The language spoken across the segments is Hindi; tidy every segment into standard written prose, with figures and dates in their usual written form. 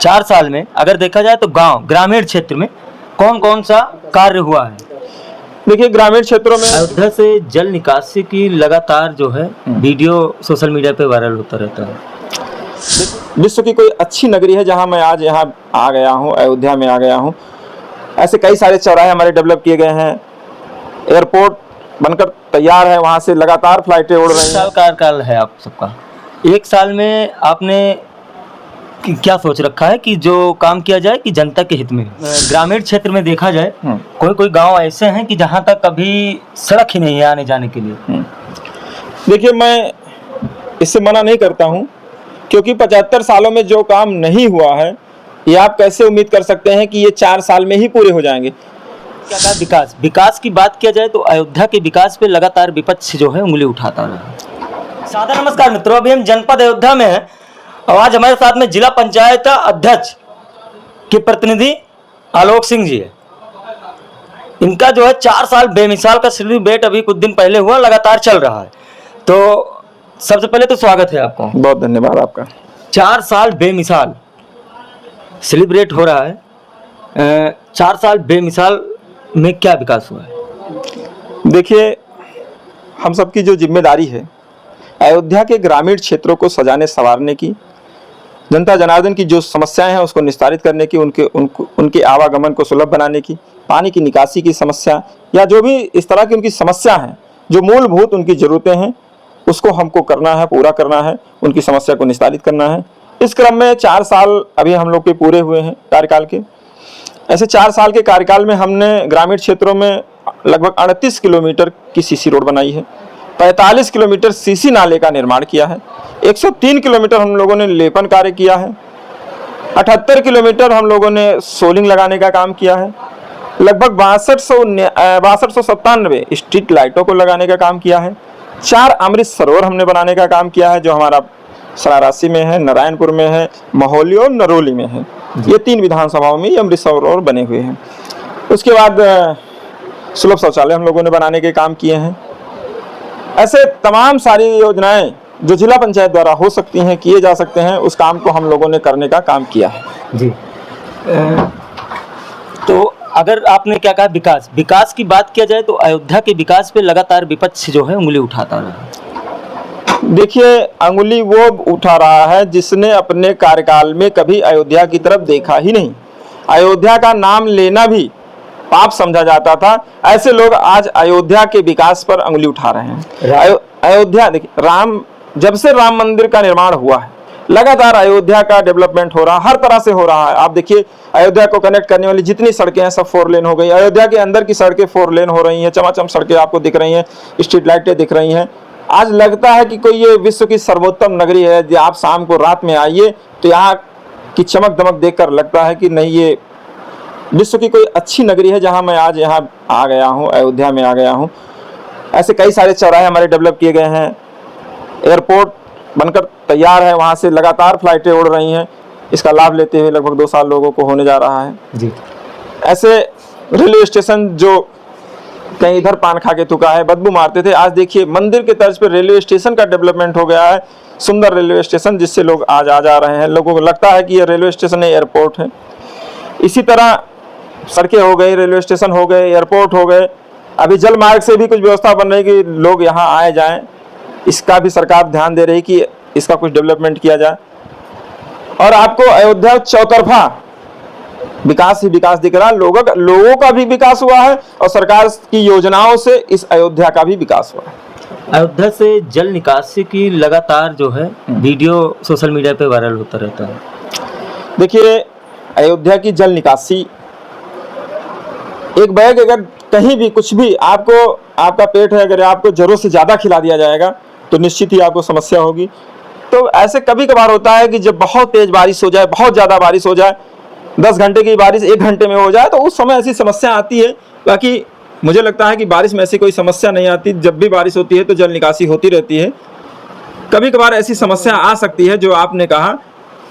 4 साल में अगर देखा जाए तो ग्रामीण क्षेत्र में कौन कौन सा कार्य हुआ है? देखिए, ग्रामीण क्षेत्रों में अयोध्या से जल निकासी की लगातार जो है वीडियो सोशल मीडिया पे वायरल होता रहता है। विश्व की कोई अच्छी नगरी है जहां मैं आज यहाँ आ गया हूँ, अयोध्या में आ गया हूँ। ऐसे कई सारे चौराहे हमारे डेवलप किए गए हैं, एयरपोर्ट बनकर तैयार है, वहां से लगातार फ्लाइटें उड़ रही हैं। साल कार्यकाल है आप सबका, 1 साल में आपने क्या सोच रखा है कि जो काम किया जाए कि जनता के हित में? ग्रामीण क्षेत्र में देखा जाए कोई कोई गांव ऐसे हैं कि जहां तक कभी सड़क ही नहीं है आने जाने के लिए। देखिए, मैं इससे मना नहीं करता हूं, क्योंकि 75 सालों में जो काम नहीं हुआ है, ये आप कैसे उम्मीद कर सकते हैं कि ये 4 साल में ही पूरे हो जाएंगे? क्या कहा विकास की बात किया जाए तो अयोध्या के विकास पे लगातार विपक्ष जो है उंगली उठाता रहा। सादर नमस्कार मित्रों, अभी हम जनपद अयोध्या में हैं और आज हमारे साथ में जिला पंचायत अध्यक्ष के प्रतिनिधि आलोक सिंह जी है। इनका जो है 4 साल बेमिसाल का सेलिब्रेट अभी कुछ दिन पहले हुआ, लगातार चल रहा है। तो सबसे पहले तो स्वागत है आपको। बहुत धन्यवाद आपका। 4 साल बेमिसाल सेलिब्रेट हो रहा है। 4 साल बेमिसाल में क्या विकास हुआ है? देखिए, हम सबकी जो जिम्मेदारी है अयोध्या के ग्रामीण क्षेत्रों को सजाने संवारने की, जनता जनार्दन की जो समस्याएं हैं उसको निस्तारित करने की, उनके आवागमन को सुलभ बनाने की, पानी की निकासी की समस्या या जो भी इस तरह की उनकी समस्या है, जो मूलभूत उनकी ज़रूरतें हैं, उसको हमको करना है, पूरा करना है, उनकी समस्या को निस्तारित करना है। इस क्रम में 4 साल अभी हम लोग के पूरे हुए हैं कार्यकाल के। ऐसे 4 साल के कार्यकाल में हमने ग्रामीण क्षेत्रों में लगभग 38 किलोमीटर की सीसी रोड बनाई है, 45 किलोमीटर सीसी नाले का निर्माण किया है, 103 किलोमीटर हम लोगों ने लेपन कार्य किया है, 78 किलोमीटर हम लोगों ने सोलिंग लगाने का काम किया है, लगभग 6297 स्ट्रीट लाइटों को लगाने का काम किया है, 4 अमृत सरोवर हमने बनाने का काम किया है, जो हमारा सरारासी में है, नारायणपुर में है, महौली और नरोली में है। ये 3 विधानसभाओं में ये अमृत सरोवर बने हुए हैं। उसके बाद सुलभ शौचालय हम लोगों ने बनाने के काम किए हैं। ऐसे तमाम सारी योजनाएं जो जिला पंचायत द्वारा हो सकती हैं, किए जा सकते हैं, उस काम को हम लोगों ने करने का काम किया है जी। तो अगर आपने क्या कहा विकास की बात किया जाए तो अयोध्या के विकास पे लगातार विपक्ष जो है उंगली उठाता रहा। देखिए, अंगुली वो उठा रहा है जिसने अपने कार्यकाल में कभी अयोध्या की तरफ देखा ही नहीं। अयोध्या का नाम लेना भी पाप समझा जाता था। ऐसे लोग आज अयोध्या के विकास पर उंगली उठा रहे हैं। अयोध्या, देखिए, जब से राम मंदिर का निर्माण हुआ है, लगातार अयोध्या का डेवलपमेंट हो रहा, हर तरह से हो रहा है। आप देखिए, अयोध्या को कनेक्ट करने वाली जितनी सड़कें हैं सब 4 लेन हो गई। अयोध्या के अंदर की सड़कें 4 लेन हो रही हैं, चमाचम सड़कें आपको दिख रही हैं, स्ट्रीट लाइटें दिख रही हैं। आज लगता है कि कोई ये विश्व की सर्वोत्तम नगरी है। जो आप शाम को रात में आइए तो यहाँ की चमक दमक देखकर लगता है कि नहीं, ये विश्व की कोई अच्छी नगरी है जहाँ मैं आज यहाँ आ गया हूँ, अयोध्या में आ गया हूँ। ऐसे कई सारे चौराहे हमारे डेवलप किए गए हैं, एयरपोर्ट बनकर तैयार है, वहाँ से लगातार फ्लाइटें उड़ रही हैं। इसका लाभ लेते हुए लगभग 2 साल लोगों को होने जा रहा है जी। ऐसे रेलवे स्टेशन जो कहीं इधर पान खा के थूका है, बदबू मारते थे, आज देखिए मंदिर के तर्ज पर रेलवे स्टेशन का डेवलपमेंट हो गया है, सुंदर रेलवे स्टेशन, जिससे लोग आज आ जा रहे हैं। लोगों को लगता है कि ये रेलवे स्टेशन है, एयरपोर्ट है। इसी तरह सड़कें हो गई, रेलवे स्टेशन हो गए, एयरपोर्ट हो गए। अभी जल मार्ग से भी कुछ व्यवस्था बन रही कि लोग यहाँ आए जाएं, इसका भी सरकार ध्यान दे रही कि इसका कुछ डेवलपमेंट किया जाए। और आपको अयोध्या चौतरफा विकास ही विकास दिख रहा है। लोगों का भी विकास हुआ है और सरकार की योजनाओं से इस अयोध्या का भी विकास हुआ है। अयोध्या से जल निकासी की लगातार जो है वीडियो सोशल मीडिया पे वायरल होता रहता है। देखिए, अयोध्या की जल निकासी, एक बैग अगर कहीं भी कुछ भी आपका पेट है, अगर आपको जरूरत से ज़्यादा खिला दिया जाएगा तो निश्चित ही आपको समस्या होगी। तो ऐसे कभी कभार होता है कि जब बहुत तेज बारिश हो जाए, बहुत ज़्यादा बारिश हो जाए, 10 घंटे की बारिश 1 घंटे में हो जाए, तो उस समय ऐसी समस्या आती है। बाकी मुझे लगता है कि बारिश में ऐसी कोई समस्या नहीं आती। जब भी बारिश होती है तो जल निकासी होती रहती है। कभी कभार ऐसी समस्या आ सकती है, जो आपने कहा,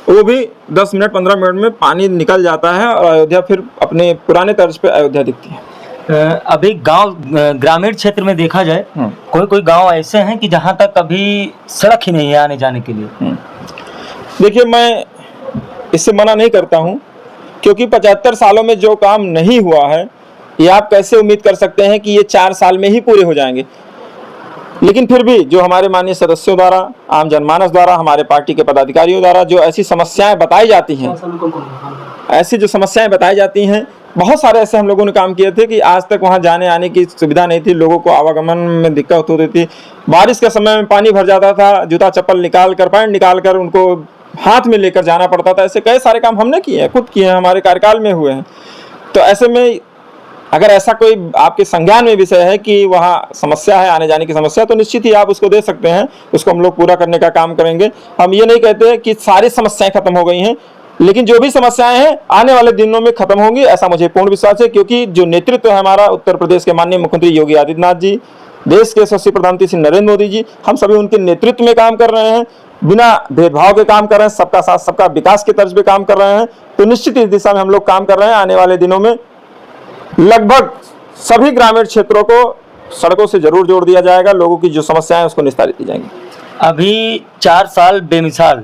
वो भी 10 मिनट 15 मिनट में पानी निकल जाता है और अयोध्या फिर अपने पुराने तर्ज पे अयोध्या दिखती है। अभी ग्रामीण क्षेत्र में देखा जाए कोई कोई गांव ऐसे हैं कि जहां तक अभी सड़क ही नहीं है आने जाने के लिए। देखिए, मैं इससे मना नहीं करता हूं, क्योंकि 75 सालों में जो काम नहीं हुआ है ये आप कैसे उम्मीद कर सकते हैं कि ये 4 साल में ही पूरे हो जाएंगे। लेकिन फिर भी जो हमारे माननीय सदस्यों द्वारा, आम जनमानस द्वारा, हमारे पार्टी के पदाधिकारियों द्वारा जो ऐसी समस्याएं बताई जाती हैं, ऐसी जो समस्याएं बताई जाती हैं, बहुत सारे ऐसे हम लोगों ने काम किए थे कि आज तक वहां जाने आने की सुविधा नहीं थी, लोगों को आवागमन में दिक्कत होती थी, बारिश के समय में पानी भर जाता था, जूता चप्पल निकाल कर, पैंट निकाल कर उनको हाथ में लेकर जाना पड़ता था। ऐसे कई सारे काम हमने किए हैं, खुद किए हैं, हमारे कार्यकाल में हुए हैं। तो ऐसे में अगर ऐसा कोई आपके संज्ञान में विषय है कि वहाँ समस्या है, आने जाने की समस्या, तो निश्चित ही आप उसको दे सकते हैं, उसको हम लोग पूरा करने का काम करेंगे। हम ये नहीं कहते कि सारी समस्याएं खत्म हो गई हैं, लेकिन जो भी समस्याएं हैं आने वाले दिनों में खत्म होंगी, ऐसा मुझे पूर्ण विश्वास है। क्योंकि जो नेतृत्व है हमारा उत्तर प्रदेश के माननीय मुख्यमंत्री योगी आदित्यनाथ जी, देश के यशस्वी प्रधानमंत्री श्री नरेंद्र मोदी जी, हम सभी उनके नेतृत्व में काम कर रहे हैं, बिना भेदभाव के काम कर रहे हैं, सबका साथ सबका विकास के तर्ज पे काम कर रहे हैं। तो निश्चित इस दिशा में हम लोग काम कर रहे हैं। आने वाले दिनों में लगभग सभी ग्रामीण क्षेत्रों को सड़कों से जरूर जोड़ दिया जाएगा, लोगों की जो समस्याएं हैं उसको निस्तारित की जाएंगी। अभी 4 साल बेमिसाल,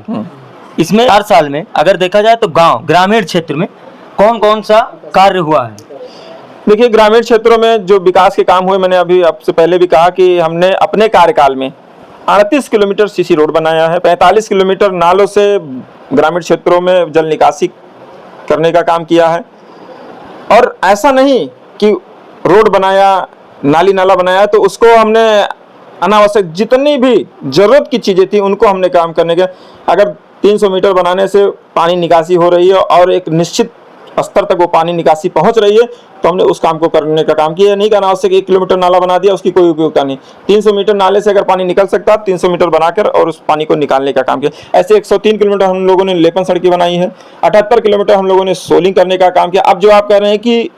इसमें 4 साल में अगर देखा जाए तो गांव, ग्रामीण क्षेत्र में कौन कौन सा कार्य हुआ है? देखिए, ग्रामीण क्षेत्रों में जो विकास के काम हुए, मैंने अभी आपसे पहले भी कहा कि हमने अपने कार्यकाल में 38 किलोमीटर सीसी रोड बनाया है, 45 किलोमीटर नालों से ग्रामीण क्षेत्रों में जल निकासी करने का काम किया है। और ऐसा नहीं कि रोड बनाया, नाली नाला बनाया तो उसको हमने अनावश्यक, जितनी भी जरूरत की चीज़ें थी उनको हमने काम करने के, अगर 300 मीटर बनाने से पानी निकासी हो रही है और एक निश्चित स्तर तक वो पानी निकासी पहुंच रही है, तो हमने उस काम को करने का काम किया। नहीं कि अनावश्यक 1 किलोमीटर नाला बना दिया, उसकी कोई उपयोगिता नहीं। 300 मीटर नाले से अगर पानी निकल सकता है, 300 मीटर बनाकर और उस पानी को निकालने का काम किया। ऐसे 103 किलोमीटर हम लोगों ने लेपन सड़कें बनाई है, 78 किलोमीटर हम लोगों ने सोलिंग करने का काम किया। अब जो आप कह रहे हैं कि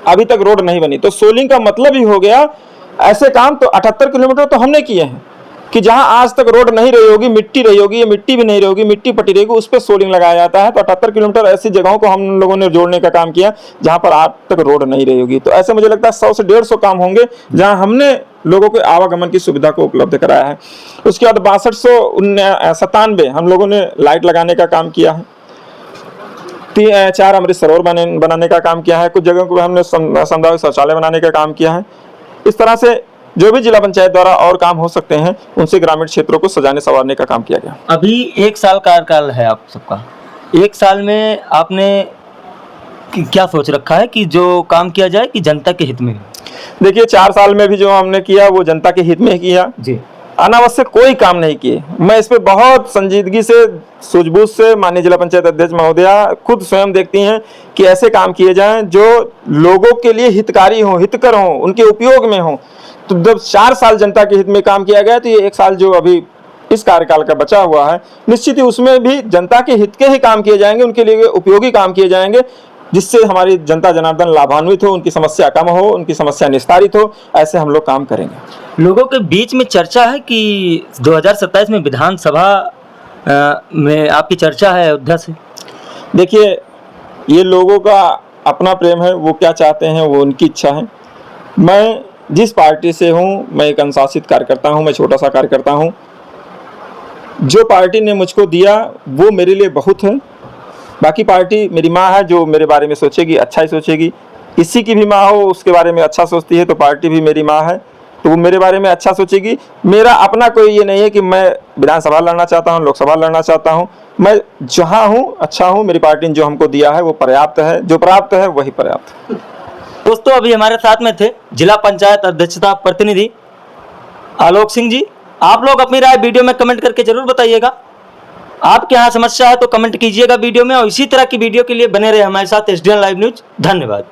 अभी तक रोड नहीं बनी, तो सोलिंग का मतलब ही हो गया ऐसे काम। तो 78 किलोमीटर तो हमने किए हैं कि जहां आज तक रोड नहीं रही होगी, मिट्टी रही होगी, ये मिट्टी भी नहीं रहेगी, मिट्टी पटी रहेगी, उस पर सोलिंग लगाया जाता है। तो 78 किलोमीटर ऐसी जगहों को हम लोगों ने जोड़ने का काम किया जहां पर आज तक रोड नहीं रही होगी। तो ऐसे मुझे लगता है 100 से 150 काम होंगे जहां हमने लोगों को आवागमन की सुविधा को उपलब्ध कराया है। उसके बाद 6297 हम लोगों ने लाइट लगाने का काम किया है, 4 अमृत सरोवर बनाने का काम किया है, कुछ जगहों को हमने सामुदायिक शौचालय बनाने का काम किया है। इस तरह से जो भी जिला पंचायत द्वारा और काम हो सकते हैं उनसे ग्रामीण क्षेत्रों को सजाने संवारने का काम किया गया। अभी 1 साल कार्यकाल है आप सबका, 1 साल में आपने क्या सोच रखा है कि जो काम किया जाए कि जनता के हित में? देखिए, 4 साल में भी जो हमने किया वो जनता के हित में ही किया जी, अनावश्यक कोई काम नहीं किए। मैं इस पे बहुत संजीदगी से, सूझबूझ से, माननीय जिला पंचायत अध्यक्ष महोदया खुद स्वयं देखती हैं कि ऐसे काम किए जाएं जो लोगों के लिए हितकारी हों, हितकर हों, उनके उपयोग में हों। तो जब 4 साल जनता के हित में काम किया गया, तो ये 1 साल जो अभी इस कार्यकाल का बचा हुआ है, निश्चित ही उसमें भी जनता के हित के ही काम किए जाएंगे, उनके लिए उपयोगी काम किए जाएंगे, जिससे हमारी जनता जनार्दन लाभान्वित हो, उनकी समस्या कम हो, उनकी समस्या निस्तारित हो। ऐसे हम लोग काम करेंगे। लोगों के बीच में चर्चा है कि 2027 में विधानसभा में आपकी चर्चा है अयोध्या से। देखिए, ये लोगों का अपना प्रेम है, वो क्या चाहते हैं वो उनकी इच्छा है। मैं जिस पार्टी से हूँ, मैं एक अनुशासित कार्यकर्ता हूँ, मैं छोटा सा कार्यकर्ता हूँ। जो पार्टी ने मुझको दिया वो मेरे लिए बहुत है। बाकी पार्टी मेरी माँ है, जो मेरे बारे में सोचेगी अच्छा ही सोचेगी। किसी की भी माँ हो उसके बारे में अच्छा सोचती है, तो पार्टी भी मेरी माँ है, तो वो मेरे बारे में अच्छा सोचेगी। मेरा अपना कोई ये नहीं है कि मैं विधानसभा लड़ना चाहता हूँ, लोकसभा लड़ना चाहता हूँ। मैं जहाँ हूँ अच्छा हूँ, मेरी पार्टी ने जो हमको दिया है वो पर्याप्त है, जो प्राप्त है वही पर्याप्त है। दोस्तों, अभी हमारे साथ में थे जिला पंचायत अध्यक्षता प्रतिनिधि आलोक सिंह जी। आप लोग अपनी राय वीडियो में कमेंट करके जरूर बताइएगा। आपके यहाँ समस्या है तो कमेंट कीजिएगा वीडियो में, और इसी तरह की वीडियो के लिए बने रहे हमारे साथ SDN लाइव न्यूज। धन्यवाद।